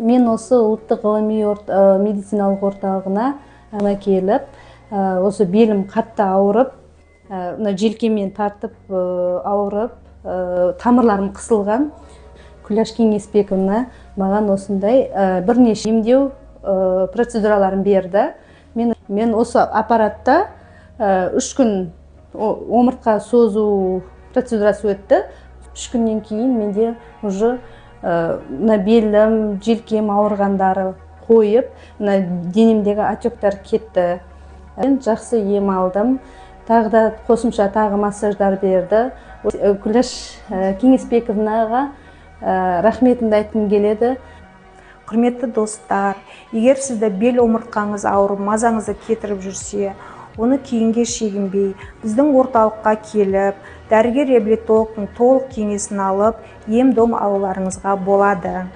Мен осы ұлттық ғылыми медициналық орталығына келіп, осы белім қатты ауырып, желкемен тартып ауырып, тамырларым қысылған. Күләш Кеңесбековна маған осындай бірнеше емдеу процедураларын берді. Мен осы аппаратта 3 күн омыртқа созу процедурасы өтті. 3 күннен кейін менде уже белім, желкем ауырғандары қойып, денемдегі отектар кетті. Мен жақсы ем алдым. Тағы да қосымша массаждар берді. Күләш Кеңесбековнаға рахметімді айтқым келеді. Құрметті достар, егер сізді бел омыртқаңыз ауырып, мазаңызды кетіріп жүрсе, оны кейінге шегінбей, біздің орталыққа келіп, дәрігер-реабилитологтың толық кеңесін алып, ем-дом алуларыңызға болады.